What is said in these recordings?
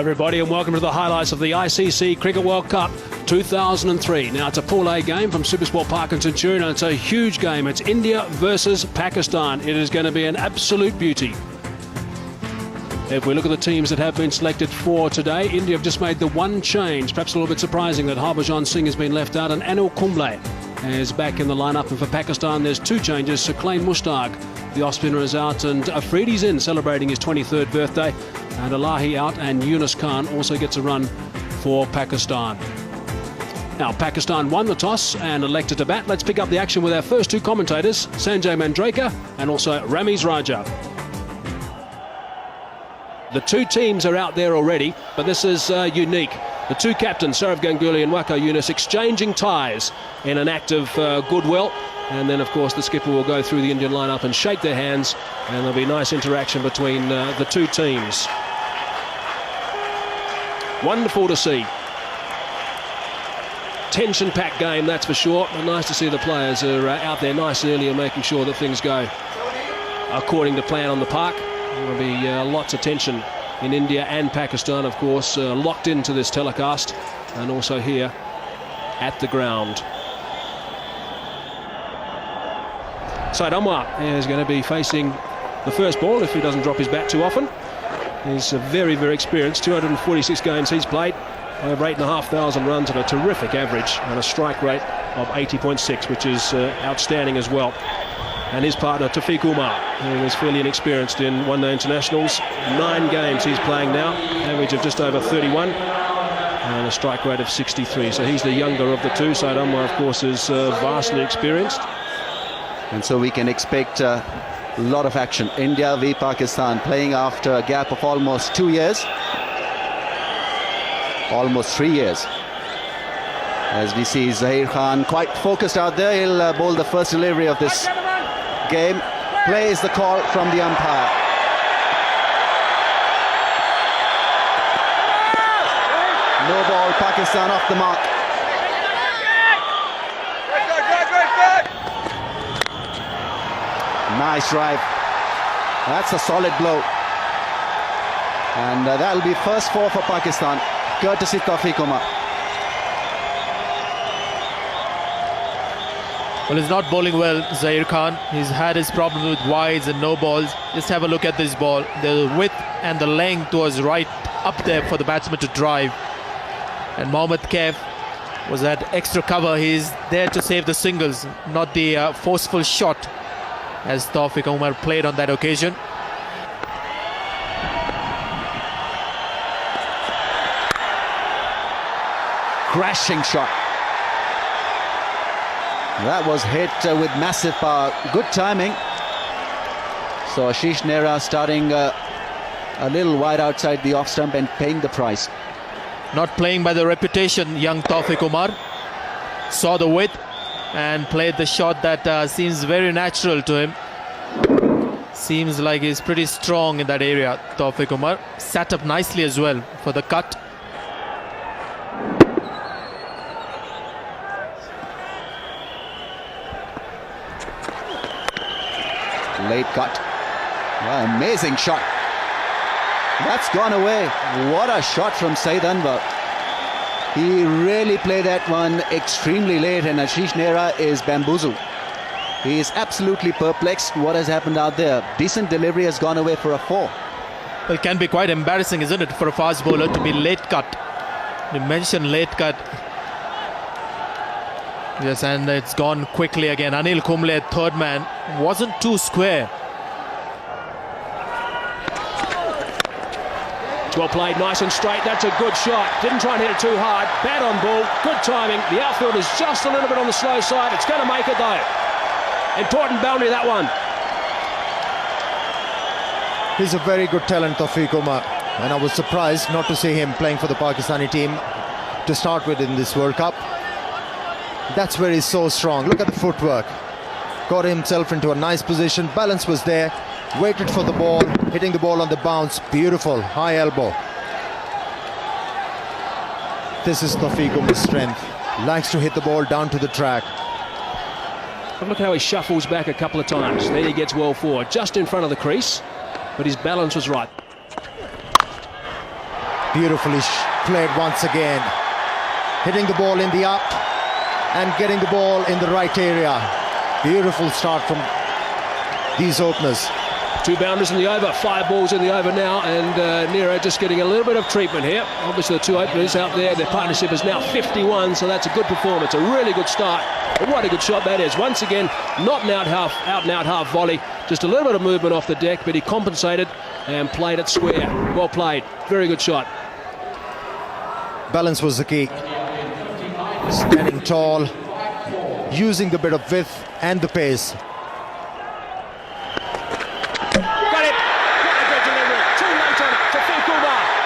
everybody, and welcome to the highlights of the ICC Cricket World Cup 2003. Now, it's a Pool A game from Supersport Park and Centurion, and it's a huge game. It's India versus Pakistan. It is going to be an absolute beauty. If we look at the teams that have been selected for today, India have just made the one change. Perhaps a little bit surprising that Harbhajan Singh has been left out, and Anil Kumble is back in the lineup. And for Pakistan, there's two changes. Suqlain Mushtaq, the off-spinner, is out, and Afridi's in, celebrating his 23rd birthday. And Elahi out, and Yunus Khan also gets a run for Pakistan. Now, Pakistan won the toss and elected to bat. Let's pick up the action with our first two commentators, Sanjay Manjrekar and also Ramiz Raja. The two teams are out there already, but this is unique. The two captains, Sourav Ganguly and Waqar Younis, exchanging ties in an act of goodwill. And then, of course, the skipper will go through the Indian lineup and shake their hands, and there'll be nice interaction between the two teams. Wonderful to see. Tension-packed game, that's for sure. But nice to see the players are out there nice and early and making sure that things go according to plan on the park. There'll be lots of tension in India and Pakistan, of course, locked into this telecast, and also here at the ground. Syed Anwar is going to be facing the first ball if he doesn't drop his bat too often. He's very, very experienced. 246 games he's played, over 8,500 runs and a terrific average, and a strike rate of 80.6, which is outstanding as well. And his partner, Taufeeq Umar, who is fairly inexperienced in one-day internationals. 9 games he's playing now, average of just over 31, and a strike rate of 63. So he's the younger of the two. Syed Anwar, of course, is vastly experienced. And so we can expect a lot of action. India v Pakistan, playing after a gap of almost 2 years. Almost 3 years. As we see Zaheer Khan quite focused out there. He'll bowl the first delivery of this game. Plays the call from the umpire. No ball, Pakistan off the mark. Nice drive. That's a solid blow. And that'll be first 4 for Pakistan, courtesy Taufeeq Umar. Well, he's not bowling well, Zaheer Khan. He's had his problem with wides and no balls. Just have a look at this ball. The width and the length was right up there for the batsman to drive. And Mohammad Kaif was at extra cover. He's there to save the singles, not the forceful shot, as Taufeeq Umar played on that occasion. Crashing shot. That was hit with massive power. Good timing. So Ashish Nehra starting a little wide outside the off stump and paying the price. Not playing by the reputation, young Taufeeq Umar. Saw the width and played the shot that seems very natural to him. Seems like he's pretty strong in that area, Taufeeq Umar. Sat up nicely as well for the cut. Late cut. Wow, amazing shot. That's gone away. What a shot from Syed Anwar. He really played that one extremely late, and Ashish Nehra is bamboozled. He is absolutely perplexed what has happened out there. Decent delivery has gone away for a 4. Well, it can be quite embarrassing, isn't it, for a fast bowler to be late cut. You mentioned late cut. Yes, and it's gone quickly again. Anil Kumble, third man, wasn't too square. Well played, nice and straight. That's a good shot. Didn't try and hit it too hard. Bat on ball, good timing. The outfield is just a little bit on the slow side. It's going to make it though. Important boundary, that one. He's a very good talent, Taufeeq Umar, and I was surprised not to see him playing for the Pakistani team to start with in this World Cup. That's where he's so strong. Look at the footwork. Got himself into a nice position. Balance was there. Waited for the ball. Hitting the ball on the bounce. Beautiful. High elbow. This is Taufeeq Umar's strength. Likes to hit the ball down to the track. But look how he shuffles back a couple of times. Then he gets well forward, just in front of the crease. But his balance was right. Beautifully played once again. Hitting the ball in the up and getting the ball in the right area. Beautiful start from these openers. 2 boundaries in the over, 5 balls in the over now, and Nero just getting a little bit of treatment here. Obviously the 2 openers out there, their partnership is now 51, so that's a good performance, a really good start. And what a good shot that is. Once again, not an out and out half volley, just a little bit of movement off the deck, but he compensated and played it square. Well played, very good shot. Balance was the key. Standing tall, using the bit of width and the pace.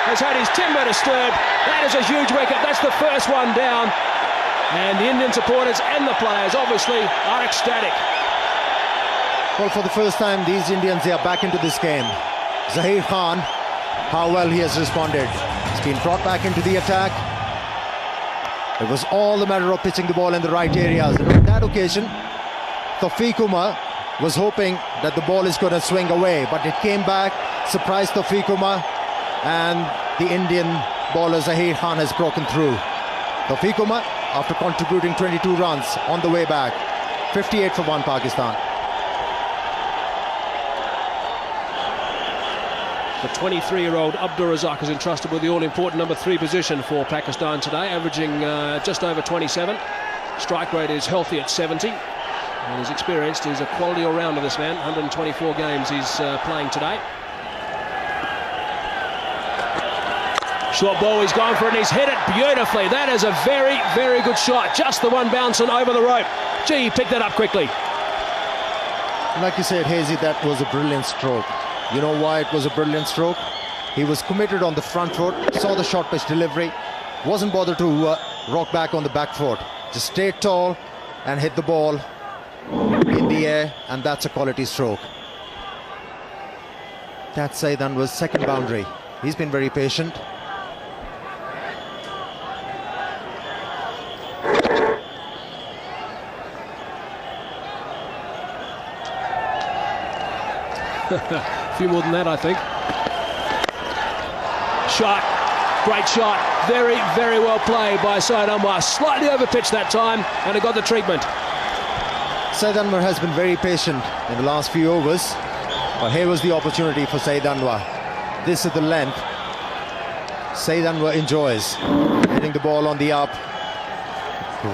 Has had his timber disturbed. That is a huge wicket. That's the first one down. And the Indian supporters and the players obviously are ecstatic. Well, for the first time, these Indians, they are back into this game. Zaheer Khan, how well he has responded. He's been brought back into the attack. It was all a matter of pitching the ball in the right areas. And on that occasion, Tawfiq Umar was hoping that the ball is going to swing away, but it came back, surprised Tawfiq Umar, and the Indian bowler Zaheer Khan has broken through. Tawfiq Umar, after contributing 22 runs on the way back, 58 for 1 Pakistan. The 23-year-old Abdul Razak is entrusted with the all-important number 3 position for Pakistan today, averaging just over 27. Strike rate is healthy at 70. And he's experienced. He's a quality all-rounder, this man. 124 games he's playing today. Short ball, he's gone for it and he's hit it beautifully. That is a very, very good shot. Just the one bouncing over the rope. Gee, he picked that up quickly. Like you said, Hazy, that was a brilliant stroke. You know why it was a brilliant stroke? He was committed on the front foot, saw the short pitch delivery, wasn't bothered to rock back on the back foot. Just stayed tall and hit the ball in the air, and that's a quality stroke. That Saeed Anwar's second boundary. He's been very patient. A few more than that, I think. Shot, great shot. Very, very well played by Saeed Anwar. Slightly overpitched that time, and it got the treatment. Saeed Anwar has been very patient in the last few overs, but here was the opportunity for Saeed Anwar. This is the length Saeed Anwar enjoys. Hitting the ball on the up.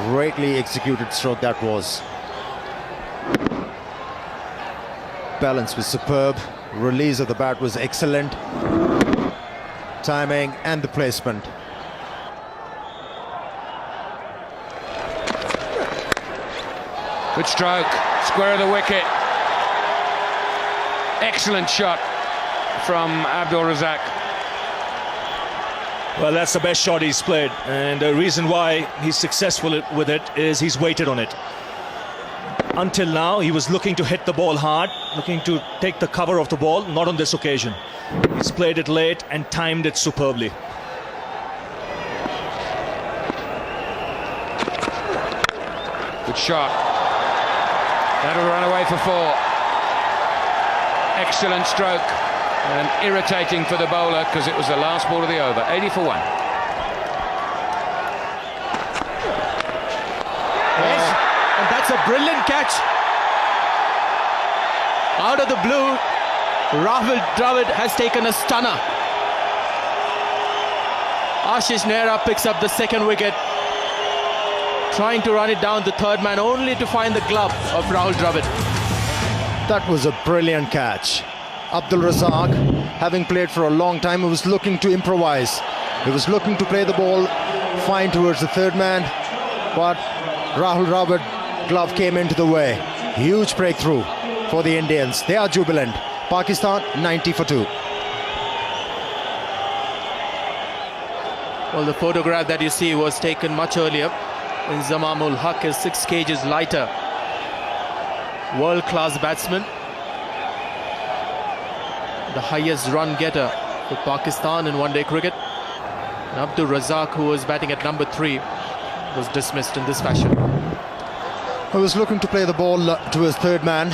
Greatly executed stroke that was. Balance was superb. Release of the bat was excellent. Timing and the placement. Good stroke, square of the wicket. Excellent shot from Abdul Razak. Well, that's the best shot he's played, and the reason why he's successful with it is he's waited on it. Until now, he was looking to hit the ball hard, looking to take the cover of the ball, not on this occasion. He's played it late and timed it superbly. Good shot. That'll run away for 4. Excellent stroke, and irritating for the bowler because it was the last ball of the over. 80 for 1. And that's a brilliant catch. Out of the blue, Rahul Dravid has taken a stunner. Ashish Nehra picks up the second wicket, trying to run it down the third man, only to find the glove of Rahul Dravid. That was a brilliant catch. Abdul Razak, having played for a long time, he was looking to improvise. He was looking to play the ball fine towards the third man, but Rahul Dravid glove came into the way. Huge breakthrough for the Indians. They are jubilant. Pakistan 90 for 2. Well, the photograph that you see was taken much earlier. And Zamamul Haq is 6 kgs lighter. World-class batsman. The highest run getter for Pakistan in one-day cricket. And Abdul Razak, who was batting at number 3, was dismissed in this fashion. He was looking to play the ball to his third man.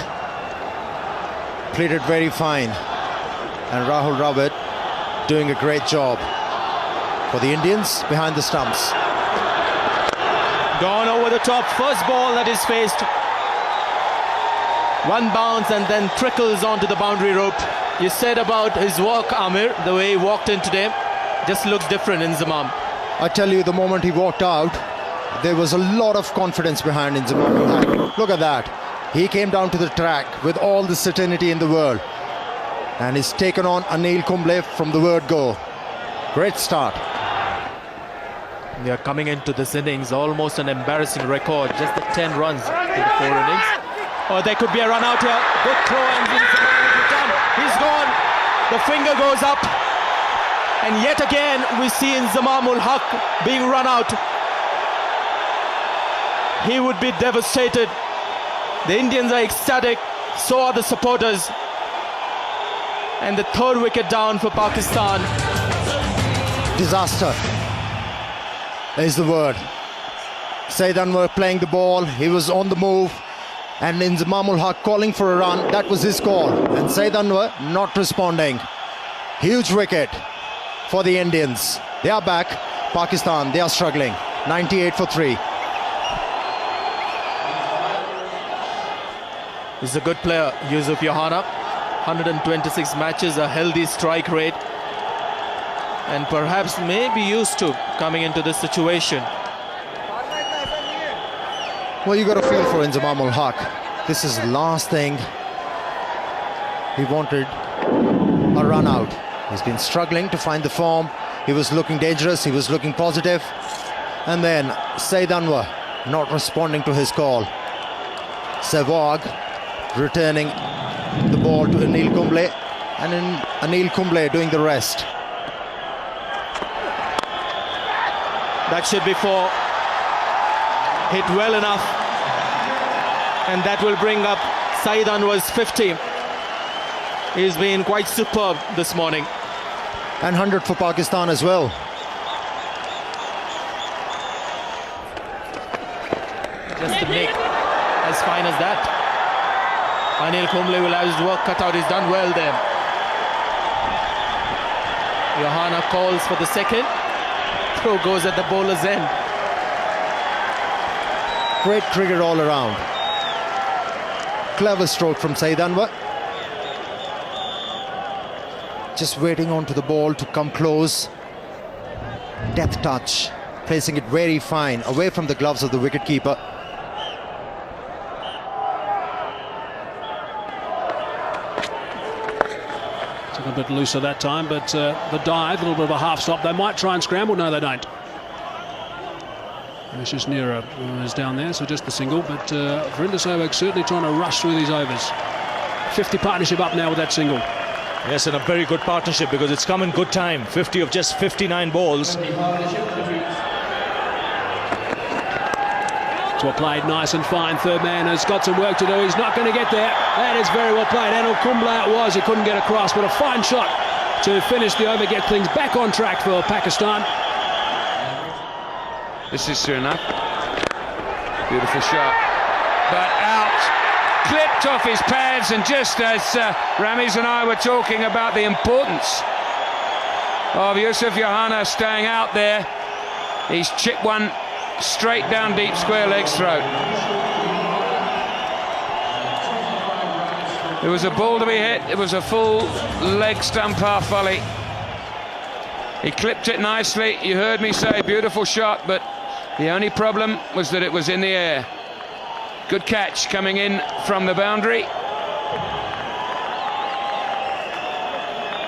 Played it very fine. And Rahul Dravid doing a great job. for the Indians behind the stumps. Gone over the top. First ball that is faced. One bounce and then trickles onto the boundary rope. You said about his walk, Amir, the way he walked in today, just looks different in Inzamam. I tell you, the moment he walked out, there was a lot of confidence behind Inzamam. Look at that. He came down to the track with all the certainty in the world. And he's taken on Anil Kumble from the word go. Great start. They are coming into this innings, almost an embarrassing record. Just the 10 runs in the 4 innings. Oh, there could be a run out here. Good throw and done. He's gone. The finger goes up. And yet again, we see Inzamam-ul Haq being run out. He would be devastated. The Indians are ecstatic. So are the supporters. And the third wicket down for Pakistan. Disaster is the word. Saeed Anwar playing the ball. He was on the move. And Inzamam-ul Haq calling for a run. That was his call. And Saeed Anwar not responding. Huge wicket for the Indians. They are back. Pakistan, they are struggling. 98 for 3. He's a good player, Yusuf Yohana. 126 matches, a healthy strike rate. And perhaps may be used to coming into this situation. Well, you got to feel for Inzamam-ul Haq. This is the last thing he wanted, a run out. He's been struggling to find the form. He was looking dangerous, he was looking positive. And then Saeed Anwar not responding to his call. Sehwag returning the ball to Anil Kumble, and then Anil Kumble doing the rest. That should be 4. Hit well enough. And that will bring up Saeed Anwar's 50. He's been quite superb this morning. And 100 for Pakistan as well. Just a nick as fine as that. Anil Kumble will have his work cut out. He's done well there. Yohana calls for the second. Throw goes at the bowler's end. Great cricket all around. Clever stroke from Saeed Anwar. Just waiting onto the ball to come close. Death touch. Placing it very fine, away from the gloves of the wicketkeeper. Took a bit looser that time, but the dive, a little bit of a half stop. They might try and scramble. No, they don't. Ashish Nehra is down there, so just the single. But Virender Sehwag certainly trying to rush through these overs. 50 partnership up now with that single. Yes, and a very good partnership because it's come in good time. 50 of just 59 balls. Well played, nice and fine. Third man has got some work to do. He's not going to get there. That is very well played. Anil Kumble it was. He couldn't get across, but a fine shot to finish the over, get things back on track for Pakistan. This is Suriname. Beautiful shot. But out. Clipped off his pads, and just as Ramiz and I were talking about the importance of Yusuf Yohana staying out there, he's chipped one straight down deep square leg's throat. It was a ball to be hit. It was a full leg stump half volley. He clipped it nicely. You heard me say beautiful shot, but the only problem was that it was in the air. Good catch coming in from the boundary.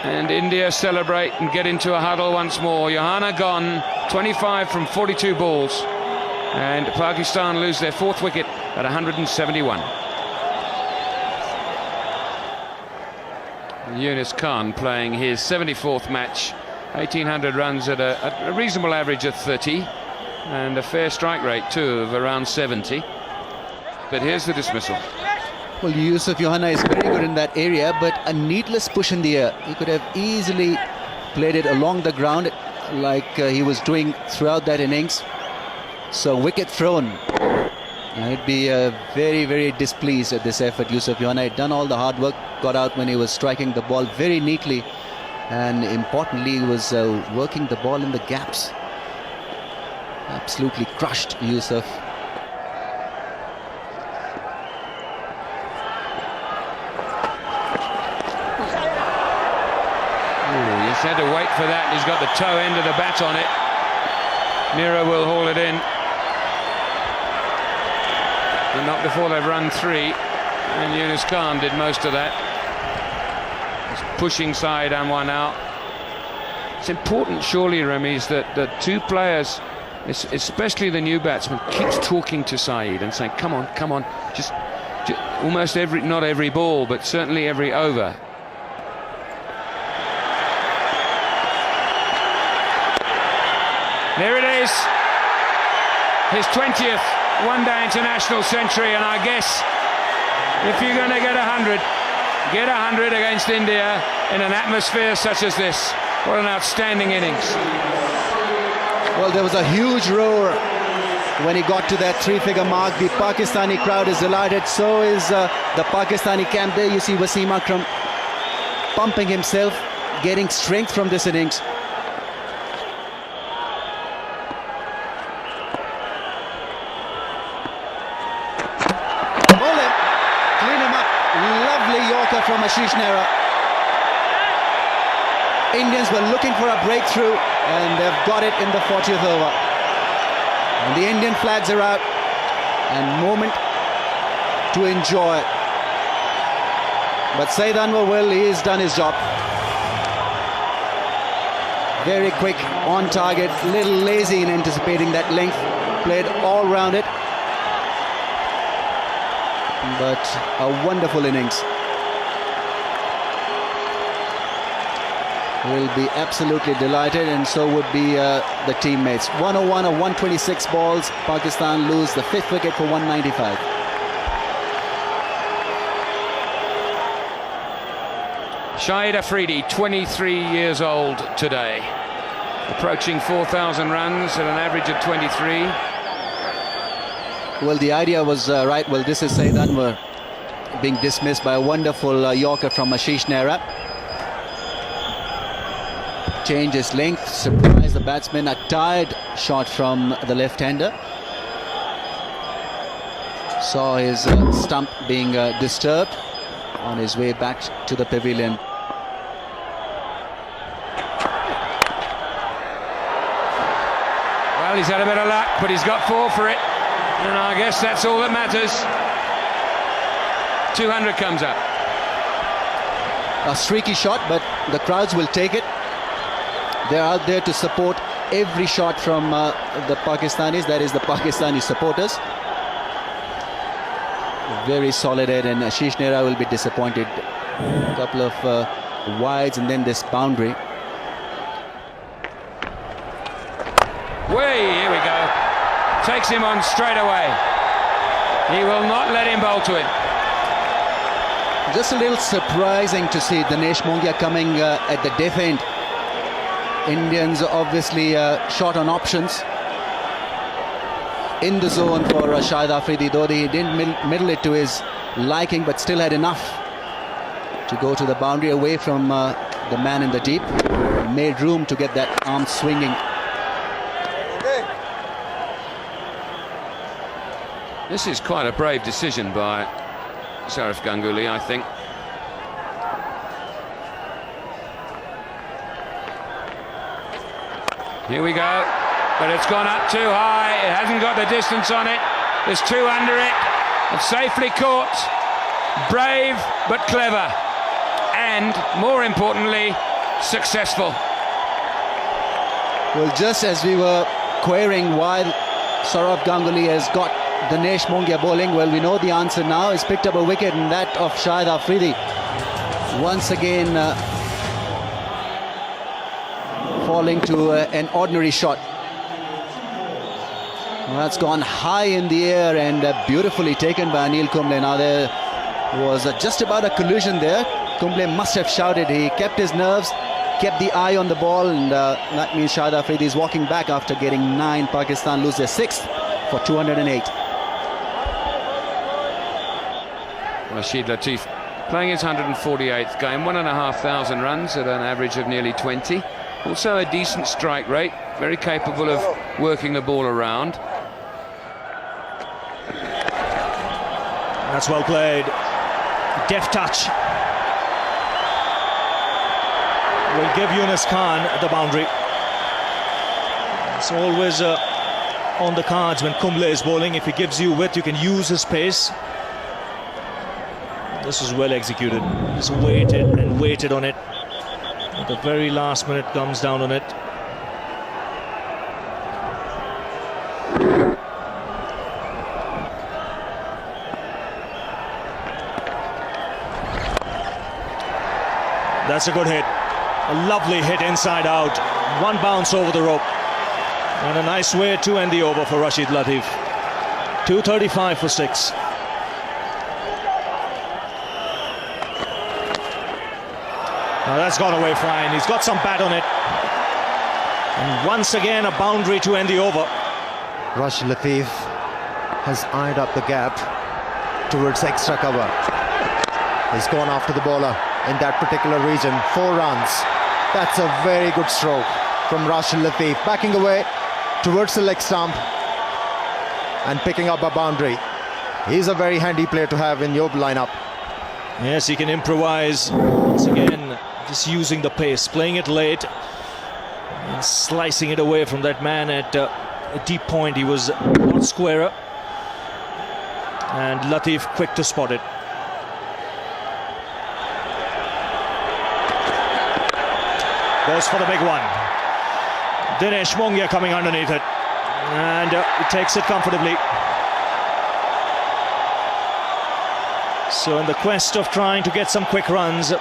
And India celebrate and get into a huddle once more. Yohana gone, 25 from 42 balls. And Pakistan lose their 4th wicket at 171. Yunus Khan playing his 74th match. 1,800 runs at a reasonable average of 30. And a fair strike rate too of around 70. But here's the dismissal. Well, Yusuf Yohana is very good in that area, but a needless push in the air. He could have easily played it along the ground like he was doing throughout that innings. So wicket thrown. I'd be very, very displeased at this effort. Yusuf Yohana had done all the hard work, got out when he was striking the ball very neatly, and importantly he was working the ball in the gaps. Absolutely crushed Yusuf. He's had to wait for that. He's got the toe end of the bat on it. Mira will haul it in. And not before they've run 3. And Yunus Khan did most of that. He's pushing Saeed Anwar now. It's important, surely, Ramiz, that the two players, especially the new batsman, keeps talking to Saeed and saying, come on, just almost not every ball, but certainly every over. There it is, his 20th one-day international century, and I guess if you're going to get 100 against India in an atmosphere such as this. What an outstanding innings. Well, there was a huge roar when he got to that 3-figure mark. The Pakistani crowd is delighted, so is the Pakistani camp. There you see Wasim Akram pumping himself, getting strength from this innings. Yorker from Ashish Nehra. Indians were looking for a breakthrough and they've got it in the 40th over. And the Indian flags are out and moment to enjoy. But Saeed Anwar he's done his job. Very quick, on target, little lazy in anticipating that length. Played all round it. But a wonderful innings. Will be absolutely delighted, and so would be the teammates. 101 of 126 balls. Pakistan lose the 5th wicket for 195. Shahid Afridi, 23 years old today, approaching 4,000 runs at an average of 23. Well, the idea was right. Well, this is Saeed Anwar being dismissed by a wonderful Yorker from Ashish Nehra. Change his length, surprise the batsman. A tired shot from the left-hander. Saw his stump being disturbed on his way back to the pavilion. Well, he's had a bit of luck, but he's got 4 for it. And I guess that's all that matters. 200 comes up. A streaky shot, but the crowds will take it. They're out there to support every shot from the Pakistanis, that is the Pakistani supporters. Very solid head, and Ashish Nehra will be disappointed. A couple of wides and then this boundary. Way, here we go. Takes him on straight away. He will not let him bowl to it. Just a little surprising to see Dinesh Mongia coming at the death end. Indians obviously short on options in the zone for Shahid Afridi, though he didn't middle it to his liking, but still had enough to go to the boundary away from the man in the deep. Made room to get that arm swinging. This is quite a brave decision by Sourav Ganguly, I think. Here we go, but it's gone up too high. It hasn't got the distance on it. There's 2 under it. It's safely caught. Brave but clever, and more importantly, successful. Well, just as we were querying why Sourav Ganguly has got Dinesh Mongia bowling, well, we know the answer now. He's picked up a wicket, and that of Shahid Afridi. Once again, falling to an ordinary shot. Well, that's gone high in the air and beautifully taken by Anil Kumble. Now there was just about a collision there. Kumble must have shouted. He kept his nerves, kept the eye on the ball, and that means Shahid Afridi is walking back after getting 9. Pakistan lose their 6th for 208. Rashid Latif playing his 148th game, 1,500 runs at an average of nearly 20. Also a decent strike rate, very capable of working the ball around. That's well played. Deft touch. Will give Yunus Khan the boundary. It's always on the cards when Kumble is bowling. If he gives you width, you can use his pace. This is well executed. Just waited and waited on it. At the very last minute, comes down on it. That's a good hit. A lovely hit inside out. One bounce over the rope. And a nice way to end the over for Rashid Latif. 235 for 6. Now that's gone away fine. He's got some bat on it. And once again a boundary to end the over. Rashid Latif has eyed up the gap towards extra cover. He's gone after the bowler in that particular region. 4 runs. That's a very good stroke from Rashid Latif. Backing away towards the leg stump and picking up a boundary. He's a very handy player to have in your lineup. Yes, he can improvise. Once again, just using the pace, playing it late and slicing it away from that man at a deep point. He was a lot squarer, and Latif quick to spot it. Goes for the big one. Dinesh Mongia coming underneath it, and he takes it comfortably. So in the quest of trying to get some quick runs,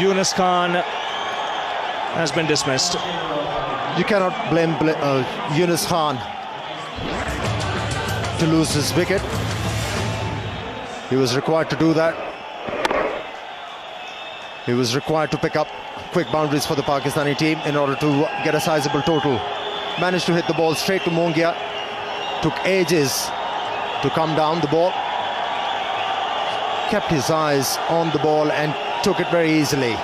Yunus Khan has been dismissed. You cannot blame Yunus Khan to lose his wicket. He was required to do that. He was required to pick up quick boundaries for the Pakistani team in order to get a sizable total. Managed to hit the ball straight to Mongia. Took ages to come down the ball. Kept his eyes on the ball and took it very easily.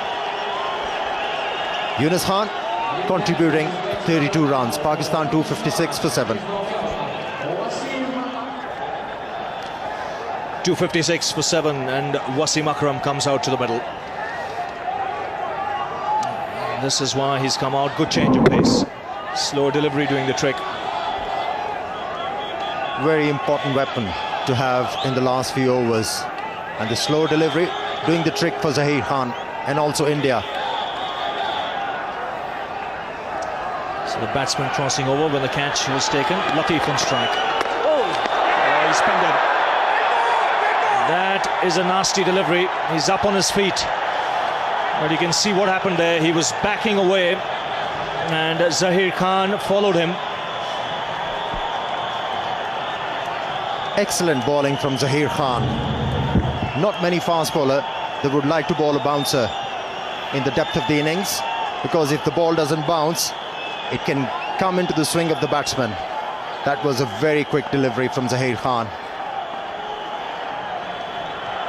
Yunus Khan contributing 32 runs. Pakistan 256 for 7. 256 for 7, and Wasim Akram comes out to the middle. This is why he's come out. Good change of pace. Slow delivery doing the trick. Very important weapon to have in the last few overs. And the slow delivery doing the trick for Zaheer Khan and also India. So the batsman crossing over when the catch was taken. Latif on strike. Oh, he's pinned it. That is a nasty delivery. He's up on his feet. But you can see what happened there. He was backing away and Zaheer Khan followed him. Excellent bowling from Zaheer Khan. Not many fast bowler that would like to bowl a bouncer in the depth of the innings, because if the ball doesn't bounce, it can come into the swing of the batsman. That was a very quick delivery from Zaheer Khan.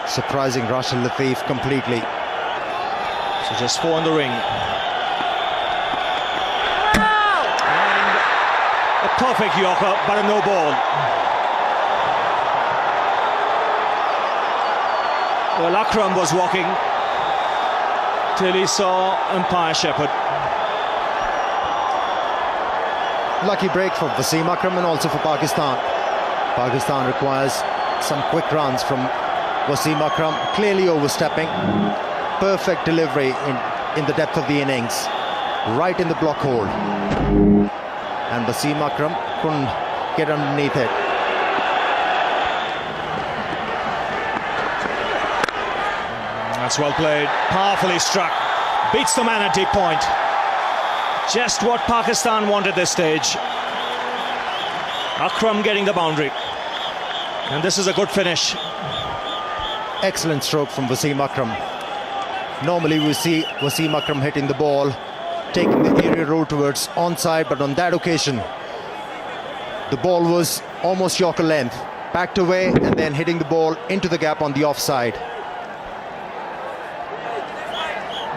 Surprising Rashid Latif completely. So just 4 in the ring. And a perfect Yorker, but a no ball. Well, Akram was walking till he saw umpire Shepherd. Lucky break for Wasim Akram and also for Pakistan. Pakistan requires some quick runs from Wasim Akram, clearly overstepping. Perfect delivery in the depth of the innings, right in the block hole. And Wasim Akram couldn't get underneath it. That's well played, powerfully struck, beats the man at deep point. Just what Pakistan wanted this stage. Akram getting the boundary, and this is a good finish. Excellent stroke from Wasim Akram. Normally we see Wasim Akram hitting the ball, taking the aerial route towards onside, but on that occasion the ball was almost Yorker length backed away and then hitting the ball into the gap on the offside.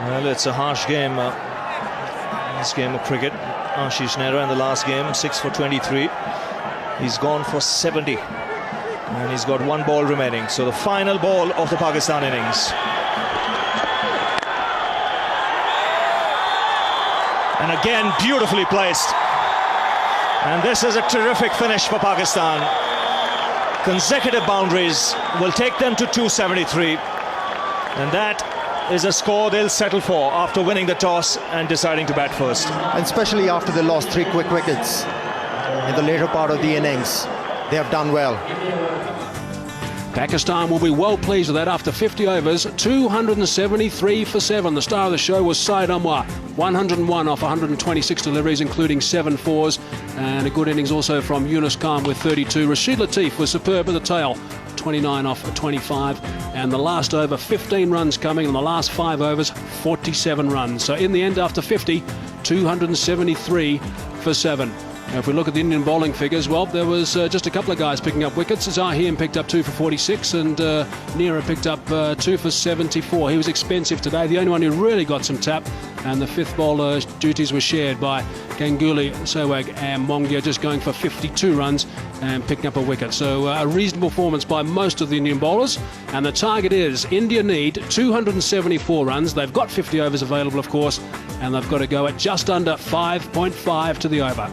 Well, it's a harsh game, this game of cricket. Ashish Nehra in the last game, 6 for 23. He's gone for 70. And he's got one ball remaining. So the final ball of the Pakistan innings. And again, beautifully placed. And this is a terrific finish for Pakistan. Consecutive boundaries will take them to 273. And that is a score they'll settle for after winning the toss and deciding to bat first. And especially after they lost 3 quick wickets in the later part of the innings. They have done well. Pakistan will be well pleased with that after 50 overs, 273 for 7. The star of the show was Syed Anwar, 101 off 126 deliveries, including 7 fours, and a good innings also from Yunus Khan with 32. Rashid Latif was superb at the tail, 29 off 25, and the last over 15 runs coming, and the last 5 overs 47 runs. So in the end, after 50, 273 for 7. Now, if we look at the Indian bowling figures, well, there was just a couple of guys picking up wickets. Zaheem picked up 2 for 46 and Nehra picked up 2 for 74. He was expensive today, the only one who really got some tap, and the fifth bowler's duties were shared by Ganguly, Sehwag and Mongia, just going for 52 runs and picking up a wicket. So a reasonable performance by most of the Indian bowlers, and the target is India need 274 runs. They've got 50 overs available, of course, and they've got to go at just under 5.5 to the over.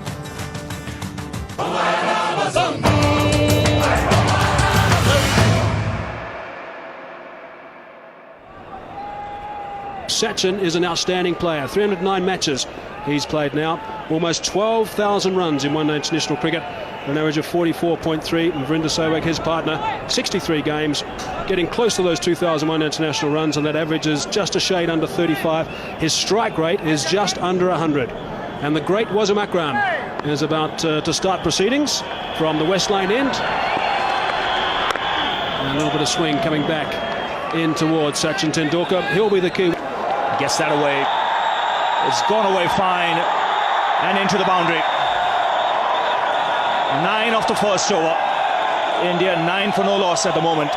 Sachin is an outstanding player. 309 matches he's played now. Almost 12,000 runs in one-day international cricket. An average of 44.3. And Virender Sehwag, his partner, 63 games. Getting close to those 2,001 international runs, and that average is just a shade under 35. His strike rate is just under 100. And the great Wasim Akram is about to start proceedings from the West Lane end. And a little bit of swing coming back in towards Sachin Tendulkar. He'll be the key. Gets that away. It's gone away fine and into the boundary. 9 off the first over. India 9 for no loss at the moment.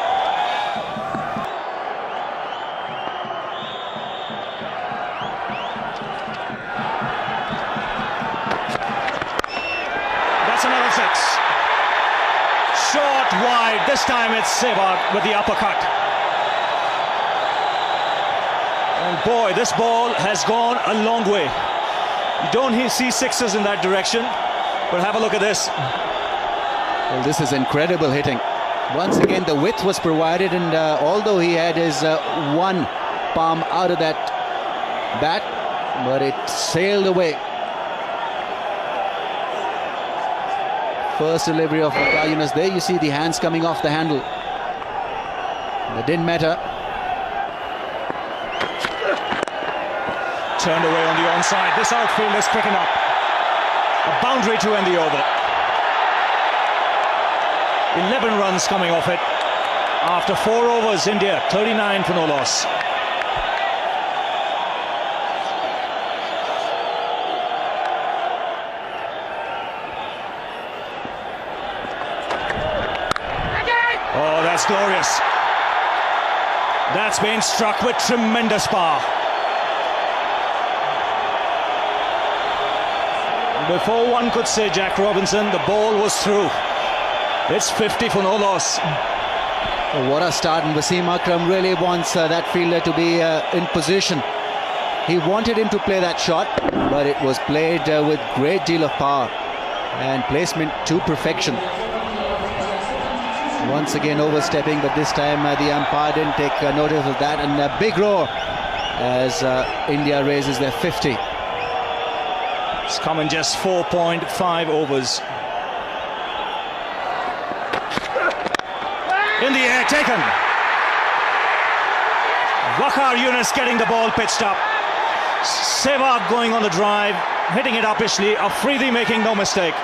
That's another 6. Short, wide. This time it's Sehwag with the uppercut. And boy, this ball has gone a long way. You don't see sixes in that direction, but have a look at this. Well, this is incredible hitting. Once again, the width was provided, and although he had his one palm out of that bat, but it sailed away. First delivery of Waqar Younis. There you see the hands coming off the handle. It didn't matter. Turned away on the onside. This outfield is quick enough. A boundary to end the over. 11 runs coming off it. After 4 overs, India 39 for no loss. Oh, that's glorious. That's been struck with tremendous power. Before one could say Jack Robinson, the ball was through. It's 50 for no loss. Oh, what a start, and Wasim Akram really wants that fielder to be in position. He wanted him to play that shot, but it was played with great deal of power and placement to perfection. Once again overstepping, but this time the umpire didn't take notice of that, and a big roar as India raises their 50. It's come in just 4.5 overs. In the air, taken. Waqar Younis getting the ball pitched up. Sehwag going on the drive, hitting it uppishly. Afridi making no mistake.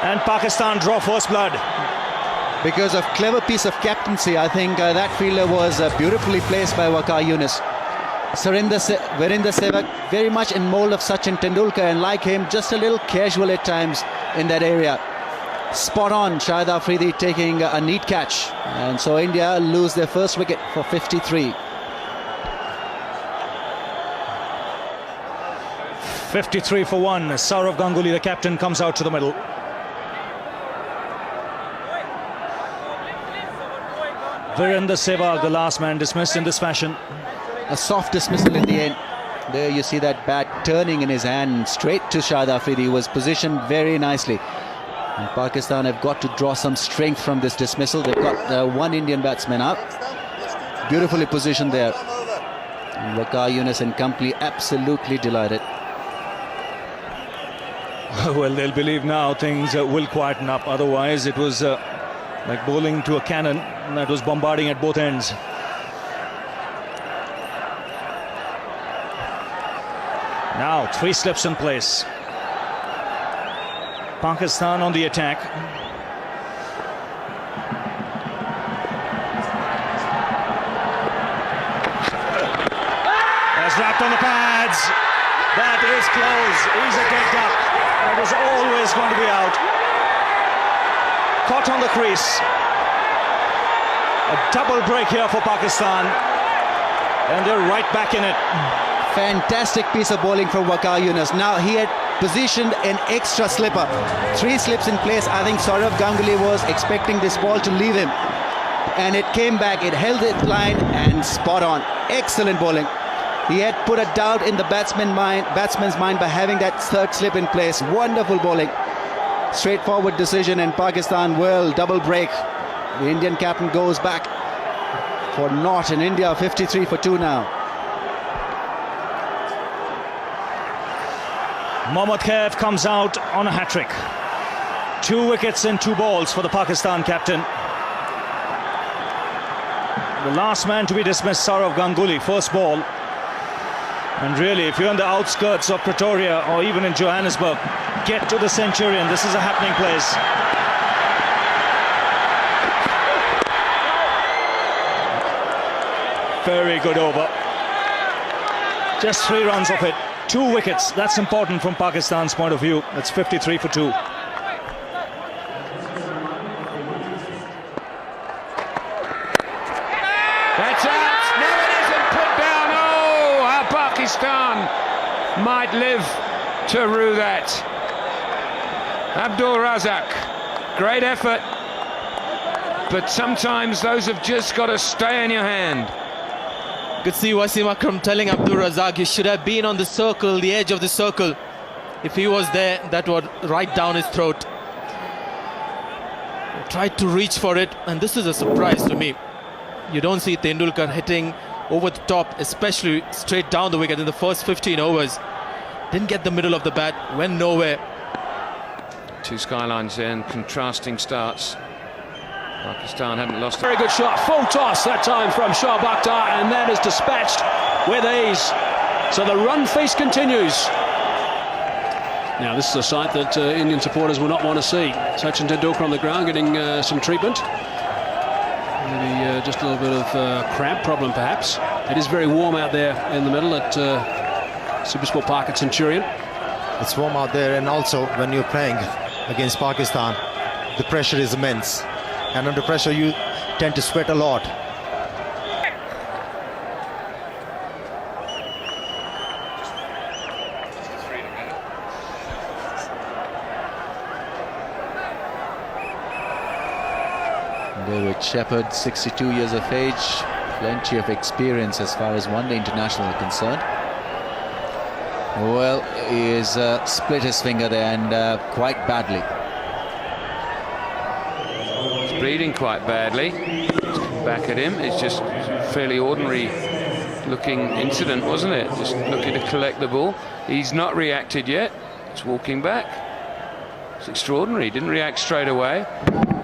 And Pakistan draw first blood. Because of clever piece of captaincy, I think that fielder was beautifully placed by Waqar Younis. Virender Sehwag very much in mold of Sachin Tendulkar, and like him, just a little casual at times in that area. spot on. Shahid Afridi taking a neat catch, and so India lose their first wicket for 53. 53 for 1. Sourav Ganguly, the captain, comes out to the middle. Virender Sehwag, the last man, dismissed in this fashion. A soft dismissal in the end. There you see that bat turning in his hand straight to Shahid Afridi, who was positioned very nicely. And Pakistan have got to draw some strength from this dismissal. They've got one Indian batsman out. Beautifully positioned there. And Waqar Younis and company absolutely delighted. Well, they'll believe now things will quieten up. Otherwise, it was like bowling to a cannon that was bombarding at both ends. Now, 3 slips in place. Pakistan on the attack. That's wrapped on the pads. That is close. Easy kicked up. That was always going to be out. Caught on the crease. A double break here for Pakistan. And they're right back in it. Fantastic piece of bowling from Waqar Younis. Now he had positioned an extra slipper. 3 slips in place. I think Sourav Ganguly was expecting this ball to leave him. And it came back. It held its line and spot on. Excellent bowling. He had put a doubt in the batsman's mind by having that 3rd slip in place. Wonderful bowling. Straightforward decision, and Pakistan will double break. The Indian captain goes back for naught in India. 53 for 2 now. Mohammad Khaif comes out on a hat-trick. 2 wickets in 2 balls for the Pakistan captain. The last man to be dismissed, Sourav Ganguly, first ball. And really, if you're on the outskirts of Pretoria or even in Johannesburg, get to the Centurion. This is a happening place. Very good over. Just 3 runs off it. 2 wickets. That's important from Pakistan's point of view. That's 53 for 2. That's out. No, it isn't put down. Oh, how Pakistan might live to rue that. Abdul Razak, great effort, but sometimes those have just got to stay in your hand. Could see Wasim Akram telling Abdul Razak, you should have been on the circle, the edge of the circle. If he was there, that would right down his throat. Tried to reach for it, and this is a surprise to me. You don't see Tendulkar hitting over the top, especially straight down the wicket in the first 15 overs. Didn't get the middle of the bat, went nowhere. 2 skylines in, contrasting starts. Pakistan haven't lost. Very good shot, full toss that time from Shoaib Akhtar, and that is dispatched with ease. So the run feast continues. Now this is a sight that Indian supporters will not want to see. Sachin Tendulkar on the ground getting some treatment. Maybe just a little bit of cramp problem perhaps. It is very warm out there in the middle at Supersport Park at Centurion. It's warm out there, and also when you're playing against Pakistan, the pressure is immense. And under pressure, you tend to sweat a lot. David Shepherd, 62 years of age, plenty of experience as far as one-day international are concerned. Well, he has split his finger there, and quite badly. He's bleeding quite badly. Back at him. It's just a fairly ordinary looking incident, wasn't it? Just looking to collect the ball. He's not reacted yet. It's walking back. It's extraordinary. Didn't react straight away,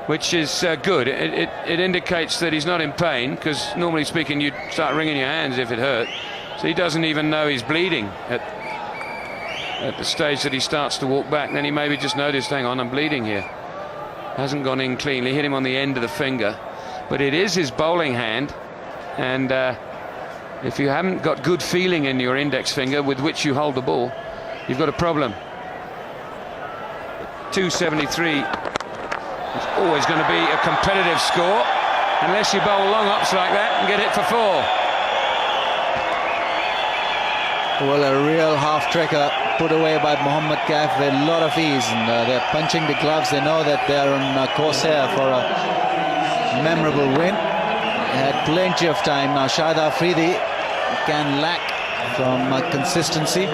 which is good. It indicates that he's not in pain, because normally speaking you'd start wringing your hands if it hurt. So he doesn't even know he's bleeding at the stage that he starts to walk back. Then he maybe just noticed, hang on, I'm bleeding here. Hasn't gone in cleanly, hit him on the end of the finger. But it is his bowling hand, and if you haven't got good feeling in your index finger with which you hold the ball, you've got a problem. 273 It's always going to be a competitive score unless you bowl long ups like that and get it for 4. Well, a real half-tricker put away by Mohammad Kaif with a lot of ease, and they're punching the gloves. They know that they're on course here for a memorable win. They had plenty of time. Now Shahid Afridi can lack from consistency,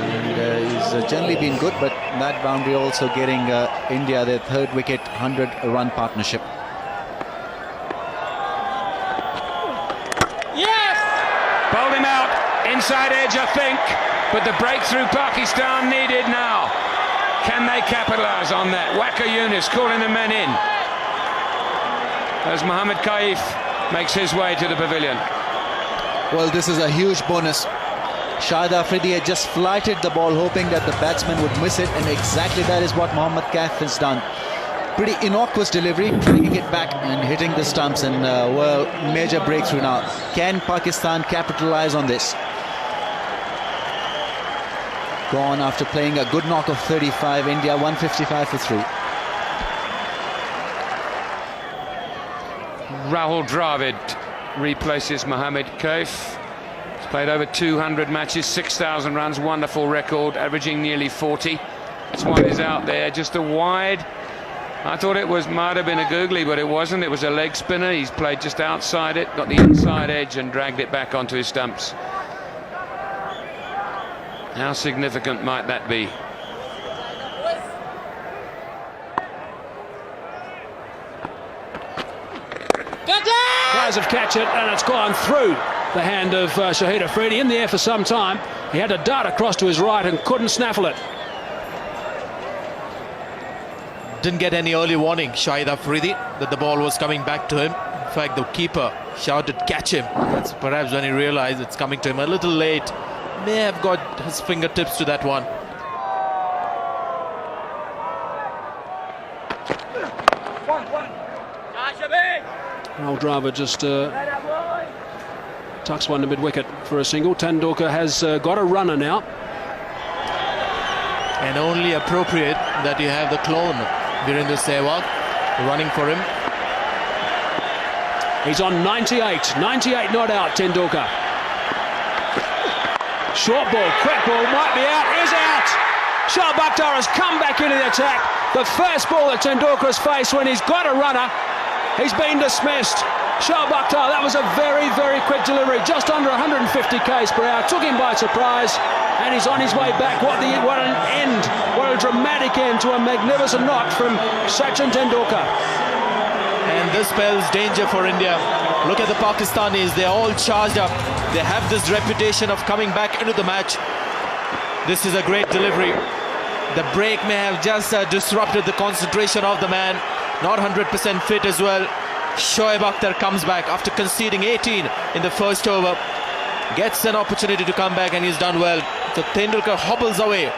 and he's generally been good, but that boundary also getting India their 3rd wicket, 100-run partnership. Bowled him out, inside edge I think, but the breakthrough Pakistan needed now. Can they capitalise on that? Waqar Younis calling the men in as Mohammad Kaif makes his way to the pavilion. Well, this is a huge bonus. Shahid Afridi had just flighted the ball hoping that the batsman would miss it, and exactly that is what Mohammad Kaif has done. Pretty innocuous delivery, bringing it back and hitting the stumps, and well, major breakthrough now. Can Pakistan capitalise on this? Gone after playing a good knock of 35, India 155 for 3. Rahul Dravid replaces Mohammad Kaif. He's played over 200 matches, 6,000 runs, wonderful record, averaging nearly 40. That's why he's out there, just a wide. I thought it might have been a googly, but it wasn't. It was a leg spinner. He's played just outside it, got the inside edge and dragged it back onto his stumps. How significant might that be? Players have catch it, and it's gone through the hand of Shahid Afridi. In the air for some time. He had to dart across to his right and couldn't snaffle it. Didn't get any early warning, Shahid Afridi, that the ball was coming back to him. In fact, the keeper shouted, "Catch him." That's perhaps when he realized it's coming to him a little late. May have got his fingertips to that one. Rahul Dravid just tucks one to mid-wicket for a single. Tendulkar has got a runner now. And only appropriate that you have the clone, Virendra Sehwag, running for him. He's on 98. 98 not out, Tendulkar. Short ball, quick ball, might be out, is out! Shoaib Akhtar has come back into the attack. The first ball that Tendulkar has faced when he's got a runner, he's been dismissed. Shoaib Akhtar, that was a very, very quick delivery, just under 150 k's per hour, took him by surprise, and he's on his way back. What an end, what a dramatic end to a magnificent knock from Sachin Tendulkar. And this spells danger for India. Look at the Pakistanis, they're all charged up. They have this reputation of coming back into the match. This is a great delivery. The break may have just disrupted the concentration of the man. Not 100% fit as well. Shoaib Akhtar comes back after conceding 18 in the first over. Gets an opportunity to come back, and he's done well. So Tendulkar hobbles away.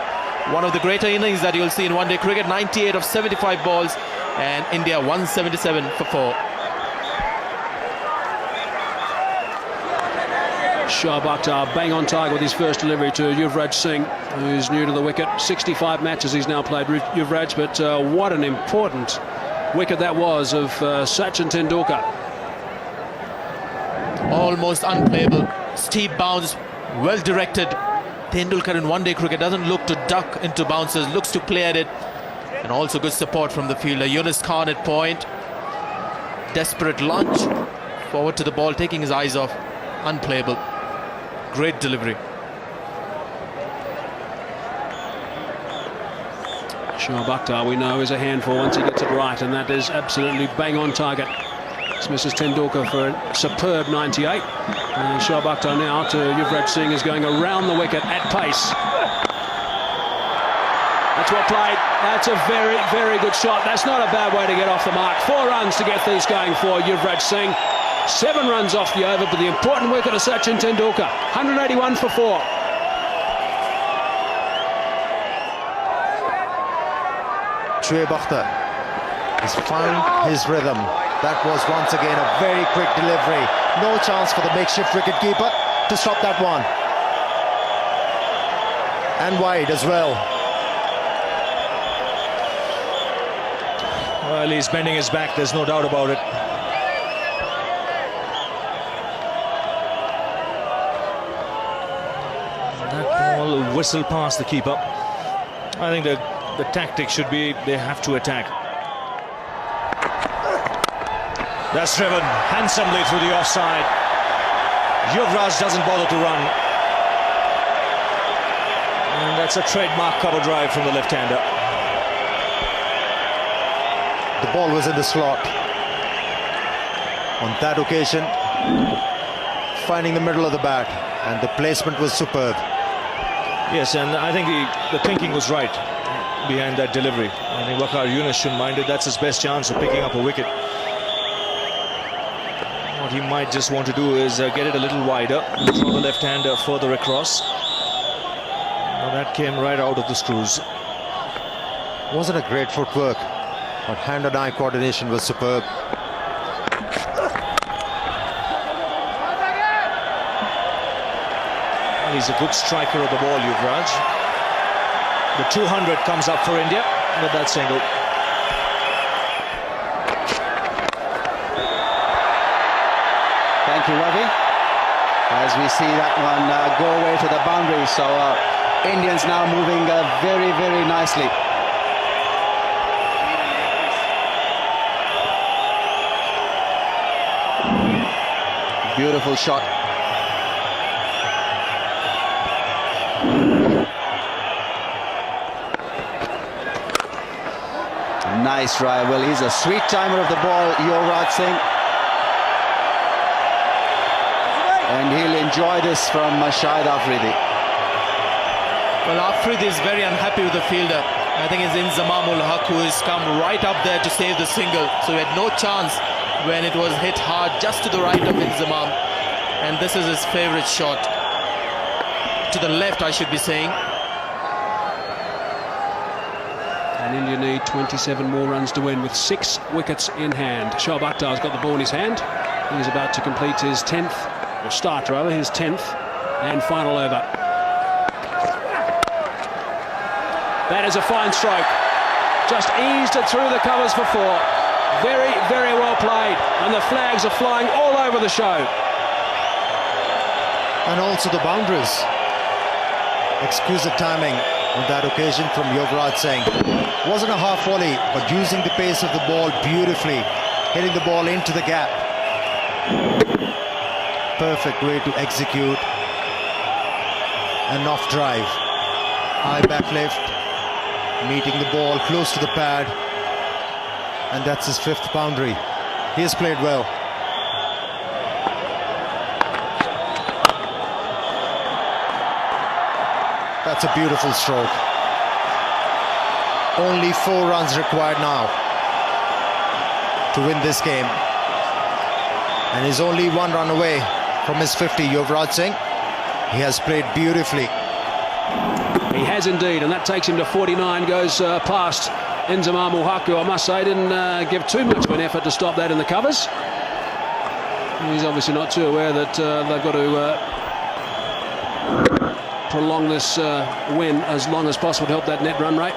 One of the greater innings that you'll see in one-day cricket. 98 of 75 balls, and India 177 for 4. Shoaib Akhtar bang on target with his first delivery to Yuvraj Singh, who's new to the wicket. 65 matches he's now played, Yuvraj, but what an important wicket that was of Sachin Tendulkar. Almost unplayable. Steep bounce, well directed. Tendulkar in one-day cricket doesn't look to duck into bounces, looks to play at it. And also good support from the fielder. Yunus Khan at point. Desperate lunge. Forward to the ball, taking his eyes off. Unplayable. Great delivery. Shoaib Akhtar, we know, is a handful once he gets it right, and that is absolutely bang on target. This misses Tendulkar for a superb 98. And Shoaib Akhtar now to Yuvraj Singh is going around the wicket at pace. That's well played. That's a very, very good shot. That's not a bad way to get off the mark. 4 runs to get these going for Yuvraj Singh. 7 runs off the over, but the important wicket of Sachin Tendulkar. 181 for 4. Shoaib Akhtar has found his rhythm. That was once again a very quick delivery. No chance for the makeshift wicketkeeper to stop that one. And wide as well. Well, he's bending his back, there's no doubt about it. That ball whistled past the keeper. I think the tactic should be they have to attack. That's driven handsomely through the offside. Yuvraj doesn't bother to run. And that's a trademark cover drive from the left-hander. The ball was in the slot. On that occasion, finding the middle of the bat, and the placement was superb. Yes, and I think the thinking was right behind that delivery. I think Waqar Younis shouldn't mind it. That's his best chance of picking up a wicket. What he might just want to do is get it a little wider, throw the left-hander further across. Now that came right out of the screws. Wasn't a great footwork, but hand and eye coordination was superb. Well, he's a good striker of the ball, Yuvraj. The 200 comes up for India with that single. Thank you, Ravi. As we see that one go away to the boundary, so Indians now moving very, very nicely. Beautiful shot. Nice drive. Well, he's a sweet timer of the ball, Yuvraj Singh. And he'll enjoy this from Shahid Afridi. Well, Afridi is very unhappy with the fielder. I think it's Inzamam ul Haq who has come right up there to save the single. So he had no chance when it was hit hard just to the right of Inzamam. And this is his favourite shot. To the left, I should be saying. And India need 27 more runs to win with 6 wickets in hand. Shoaib Akhtar's got the ball in his hand. He's about to complete his 10th, or start rather, his 10th and final over. That is a fine stroke. Just eased it through the covers for 4. Very, very well played. And the flags are flying all over the show. And also the boundaries. Exquisite timing on that occasion from Yuvraj Singh. Wasn't a half volley, but using the pace of the ball beautifully, hitting the ball into the gap. Perfect way to execute an off drive. High back lift, meeting the ball close to the pad, and that's his 5th boundary. He has played well. That's a beautiful stroke. Only 4 runs required now to win this game. And he's only 1 run away from his 50, Yuvraj Singh. He has played beautifully. He has indeed, and that takes him to 49, goes past Inzamam ul Haq, who I must say didn't give too much of an effort to stop that in the covers. He's obviously not too aware that they've got to prolong this win as long as possible to help that net run rate.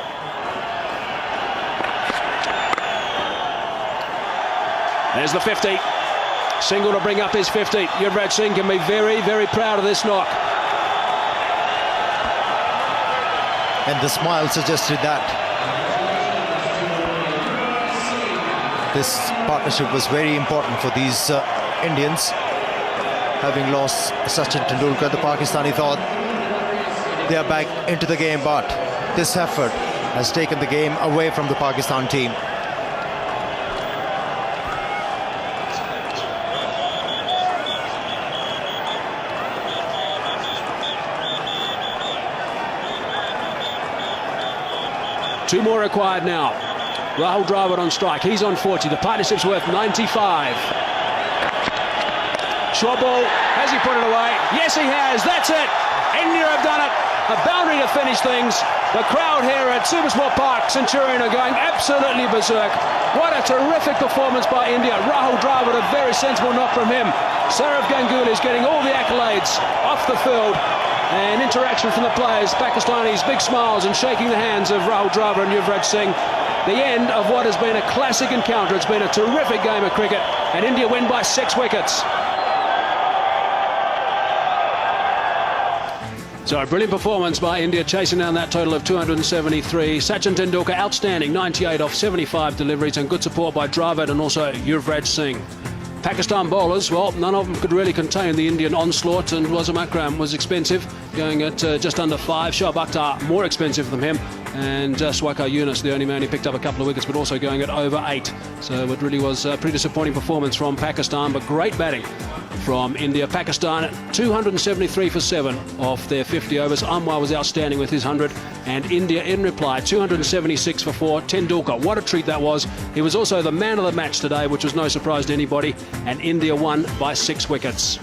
There's the 50. Single to bring up his 50. Yuvraj Singh can be very, very proud of this knock. And the smile suggested that. This partnership was very important for these Indians. Having lost Sachin Tendulkar, the Pakistani thought they are back into the game, but this effort has taken the game away from the Pakistan team. Two more required now. Rahul Dravid on strike. He's on 40. The partnership's worth 95. Short ball. Has he put it away? Yes, he has. That's it. India have done it. A boundary to finish things. The crowd here at Supersport Park, Centurion, are going absolutely berserk. What a terrific performance by India. Rahul Dravid, a very sensible knock from him. Saurav Ganguly is getting all the accolades off the field. And interaction from the players, Pakistanis, big smiles and shaking the hands of Rahul Dravid and Yuvraj Singh. the end of what has been a classic encounter. It's been a terrific game of cricket, and India win by 6 wickets. So a brilliant performance by India, chasing down that total of 273. Sachin Tendulkar outstanding, 98 off 75 deliveries, and good support by Dravid and also Yuvraj Singh. Pakistan bowlers, well, none of them could really contain the Indian onslaught, and Wasim Akram was expensive, going at just under 5. Shoaib Akhtar more expensive than him, and Swaikar Yunus, the only man who picked up a couple of wickets, but also going at over 8. So it really was a pretty disappointing performance from Pakistan, but great batting from India. Pakistan 273 for 7 off their 50 overs. Anwar was outstanding with his 100, and India in reply 276 for 4. Tendulkar, what a treat that was. He was also the man of the match today, which was no surprise to anybody, and India won by 6 wickets.